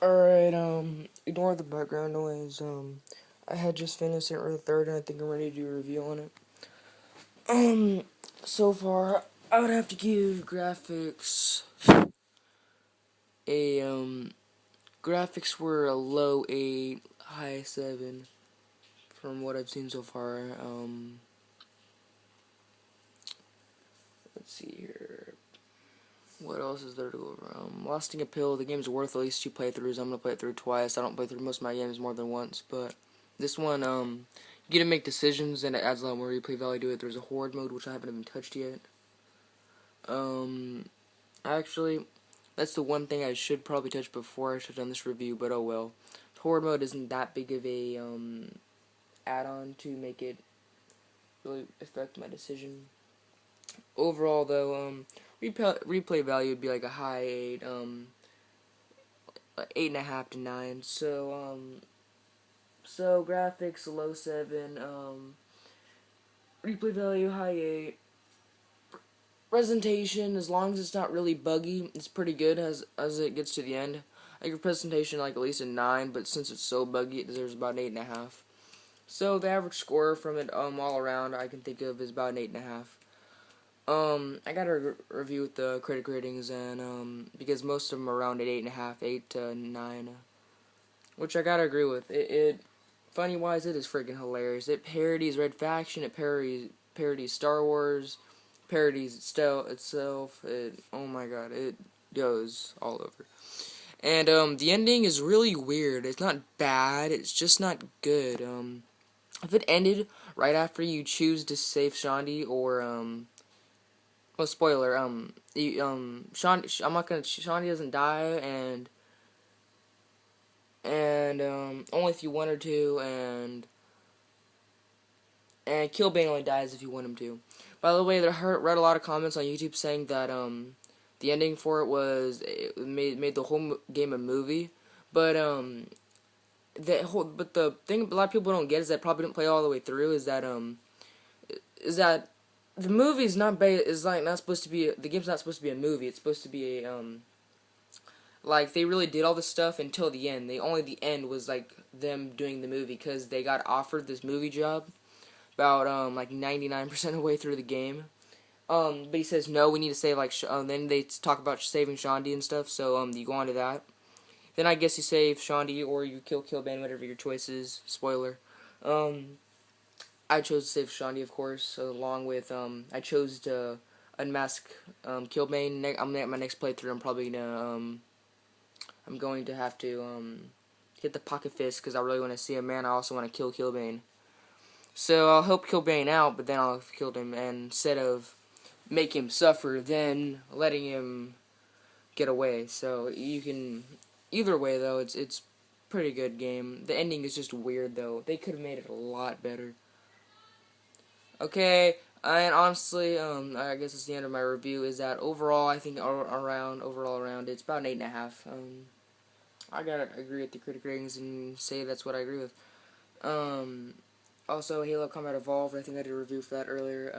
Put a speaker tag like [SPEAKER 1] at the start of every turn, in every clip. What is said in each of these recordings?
[SPEAKER 1] Alright, ignore the background noise. I had just finished Saint Row the Third, and I think I'm ready to do a review on it. Um, so far, I would have to give graphics a, graphics were a low 8, high 7, from what I've seen so far. Let's see here. What else is there to go over? Lasting Appeal, the game's worth at least 2 playthroughs. I'm gonna play it through twice. I don't play through most of my games more than once, but this one, you get to make decisions and it adds a lot more replay value to it. There's a horde mode, which I haven't even touched yet. Um, actually, that's the one thing I should probably touch before I should have done this review, but oh well. Horde mode isn't that big of a, add-on to make it really affect my decision. Overall, though, replay value would be like a high 8, 8.5 to 9. So graphics low 7, replay value high 8. Presentation, as long as it's not really buggy, it's pretty good as it gets to the end. I give presentation like at least a 9, but since it's so buggy, it deserves about an 8.5. So the average score from it all around I can think of is about an 8.5. I got a review with the critic ratings, and because most of them are around at 8.5, 8 to 9, which I gotta agree with. It funny wise, it is freaking hilarious. It parodies Red Faction, it parodies Star Wars, parodies itself. Oh my god, it goes all over. And the ending is really weird. It's not bad. It's just not good. If it ended right after you choose to save Shandi or well, spoiler. Shandi, I'm not gonna. Shandi doesn't die, and only if you want her to, and Killbane only dies if you want him to. By the way, read a lot of comments on YouTube saying that the ending for it made the whole game a movie, but the thing a lot of people don't get is that probably didn't play all the way through is that the movie's not is like not supposed to be the game's not supposed to be a movie. It's supposed to be a like they really did all this stuff until the end. The end was like them doing the movie because they got offered this movie job about like 99% of the way through the game. But he says no, we need to save like then they talk about saving Shandi and stuff. So you go on to that. Then I guess you save Shandi or you kill Killbane, whatever your choice is. Spoiler. I chose to save Shandi, of course, along with I chose to unmask Killbane. I'm at my next playthrough. I'm going to have to get the pocket fist because I really want to see him. Man, I also want to kill Killbane. So I'll help Killbane out, but then I'll kill him, and instead of make him suffer, then letting him get away. So you can either way though, it's pretty good game. The ending is just weird though. They could have made it a lot better. Okay, and honestly, I guess it's the end of my review. Is that overall, I think overall around, it's about an 8.5. I gotta agree with the critic ratings and say that's what I agree with. Also, Halo Combat Evolved. I think I did a review for that earlier.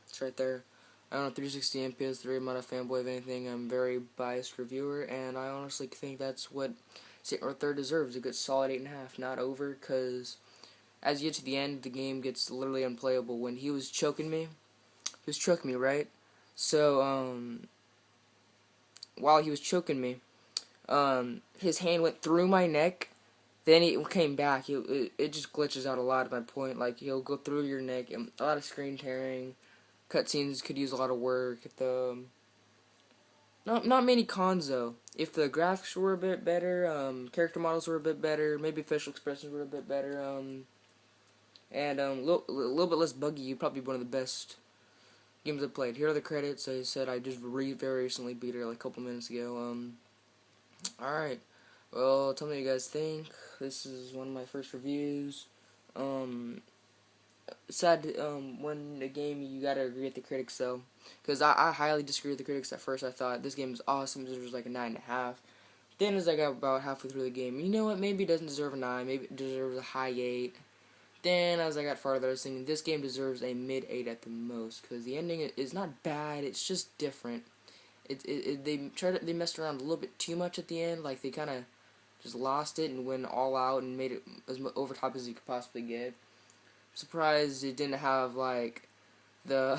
[SPEAKER 1] It's right there. I don't know, 360 and PS3. I'm not a fanboy of anything. I'm a very biased reviewer, and I honestly think that's what Saint Row Third deserves. A good solid 8.5, not over, because as you get to the end, the game gets literally unplayable. When he was choking me, right? So, while he was choking me, his hand went through my neck, then it came back. It just glitches out a lot at my point. Like, he'll go through your neck, and a lot of screen tearing. Cutscenes could use a lot of work. Not many cons, though. If the graphics were a bit better, character models were a bit better, maybe facial expressions were a bit better, and a little bit less buggy, you'd probably be one of the best games I've played. Here are the credits. I said I just very recently beat it like a couple minutes ago. Alright. Well, tell me what you guys think. This is one of my first reviews. Sad when a game you gotta agree with the critics though, because I highly disagree with the critics. At first I thought this game is awesome, it deserves like a 9.5. Then as I got about halfway through the game, you know what, maybe it doesn't deserve a 9, maybe it deserves a high 8. Then as I got farther I was thinking this game deserves a mid 8 at the most, because the ending is not bad, it's just different. They messed around a little bit too much at the end, like they kind of just lost it and went all out and made it as over top as you could possibly get. Surprised it didn't have like the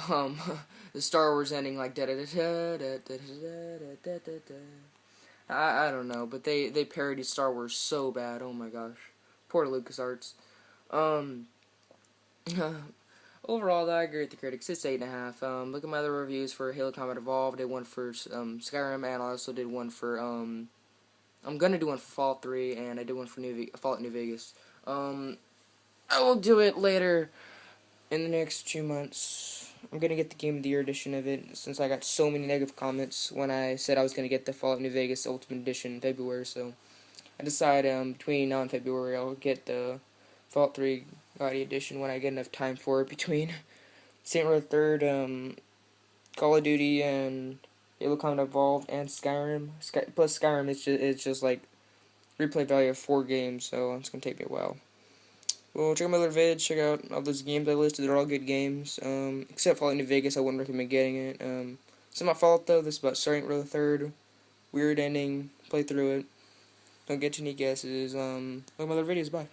[SPEAKER 1] the Star Wars ending like da da da da da da da da da da. I don't know, but they parodied Star Wars so bad. Oh my gosh, poor LucasArts. Um, Overall, though, I agree with the critics. It's 8.5. Look at my other reviews for Halo Combat Evolved. I did one for Skyrim, and I also did one for I'm gonna do one for Fallout 3, and I did one for Fallout New Vegas. I will do it later in the next 2 months. I'm gonna get the Game of the Year edition of it, since I got so many negative comments when I said I was gonna get the Fallout New Vegas Ultimate Edition in February. So I decided between now and February I'll get the Fallout 3 Gaudi Edition when I get enough time for it between Saint Row 3rd, Call of Duty, and Halo Combat Evolved, and Skyrim. Plus Skyrim, it's just like replay value of 4 games, so it's gonna take me a while. Well, check out my other vids, check out all those games I listed, they're all good games. Except Fallout New Vegas, I wouldn't recommend getting it. It's not my fault though, this is about Saint Row 3rd, weird ending, play through it. Don't get too many guesses. Look at my other videos, bye.